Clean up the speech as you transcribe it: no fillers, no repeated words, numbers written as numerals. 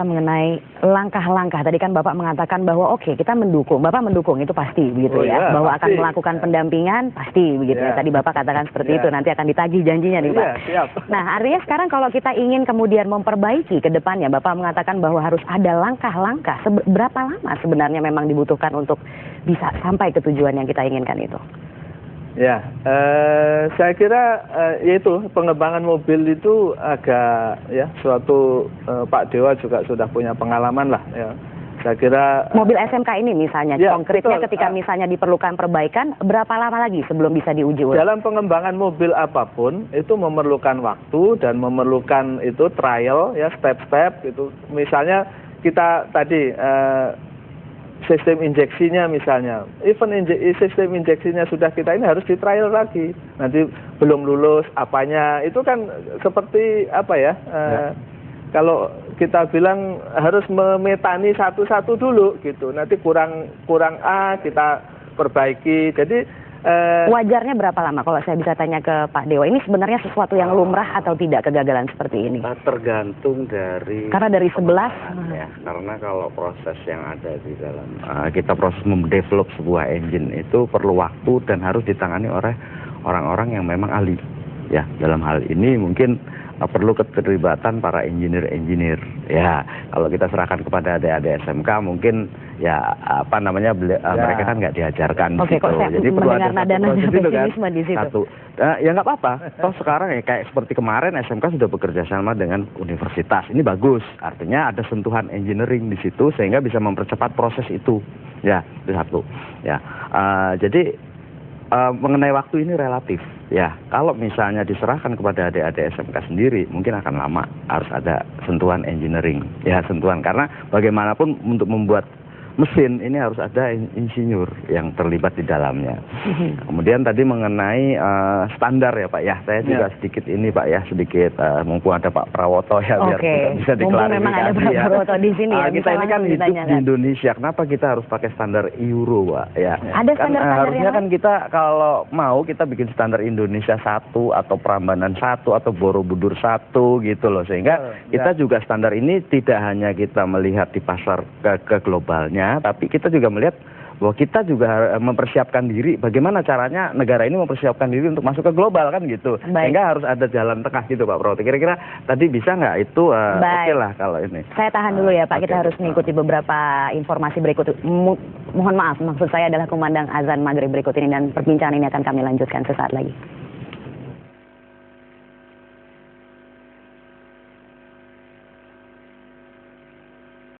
Mengenai langkah-langkah, tadi kan Bapak mengatakan bahwa oke, kita mendukung, Bapak mendukung itu pasti begitu ya, bahwa akan melakukan pendampingan pasti begitu ya. Tadi Bapak katakan seperti itu, nanti akan ditagih janjinya nih Pak. Siap. Nah artinya sekarang kalau kita ingin kemudian memperbaiki ke depannya, Bapak mengatakan bahwa harus ada langkah-langkah, berapa lama sebenarnya memang dibutuhkan untuk bisa sampai ke tujuan yang kita inginkan itu? Ya, saya kira yaitu pengembangan mobil itu agak ya suatu Pak Dewa juga sudah punya pengalaman lah ya. Saya kira mobil SMK ini misalnya ya, konkretnya betul. Ketika misalnya diperlukan perbaikan, berapa lama lagi sebelum bisa diuji ulang? Dalam pengembangan mobil apapun itu memerlukan waktu dan memerlukan itu trial ya, step-step itu. Misalnya kita tadi sistem injeksinya misalnya, even sistem injeksinya sudah kita ini harus di trial lagi, nanti belum lulus apanya, itu kan seperti apa ya, kalau kita bilang harus memetani satu-satu dulu gitu, nanti kurang A kita perbaiki, jadi wajarnya berapa lama kalau saya bisa tanya ke Pak Dewa, ini sebenarnya sesuatu yang lumrah atau tidak kegagalan seperti ini? Tergantung dari... Karena dari 11? Ya, karena kalau proses yang ada di dalam, kita proses mendevelop sebuah engine itu perlu waktu dan harus ditangani oleh orang-orang yang memang ahli. Ya, dalam hal ini mungkin perlu keterlibatan para engineer. Ya, kalau kita serahkan kepada adik-adik SMK mungkin ya apa namanya mereka kan nggak diajarkan gitu. Jadi perlu ada proses itu kan. Di situ. Satu, ya nggak apa-apa. Toh sekarang ya kayak seperti kemarin SMK sudah bekerja sama dengan universitas. Ini bagus. Artinya ada sentuhan engineering di situ sehingga bisa mempercepat proses itu. Ya, itu satu. Ya, jadi mengenai waktu ini relatif. Ya, kalau misalnya diserahkan kepada adik-adik SMK sendiri, mungkin akan lama. Harus ada sentuhan engineering. Ya, sentuhan. Karena bagaimanapun untuk membuat mesin ini harus ada insinyur yang terlibat di dalamnya. Kemudian tadi mengenai standar ya Pak ya, saya juga sedikit ini Pak ya, sedikit mumpung ada Pak Prawoto ya, biar bisa diklarifikasi. Memang ada Pak Prawoto di sini ya. Kita ini kan hidup di Indonesia, kenapa kita harus pakai standar Euro Pak ya? Ada standar harusnya kan kita kalau mau kita bikin standar Indonesia 1 atau Prambanan 1 atau Borobudur 1 gitu loh, sehingga kita juga standar ini tidak hanya kita melihat di pasar ke globalnya, tapi kita juga melihat bahwa kita juga mempersiapkan diri, bagaimana caranya negara ini mempersiapkan diri untuk masuk ke global kan gitu. Sehingga harus ada jalan tengah gitu Pak Prawoto. Kira-kira tadi bisa nggak itu oke lah kalau ini. Saya tahan dulu ya Pak, kita harus mengikuti beberapa informasi berikut. Mohon maaf, maksud saya adalah kumandang azan maghrib berikut ini, dan perbincangan ini akan kami lanjutkan sesaat lagi.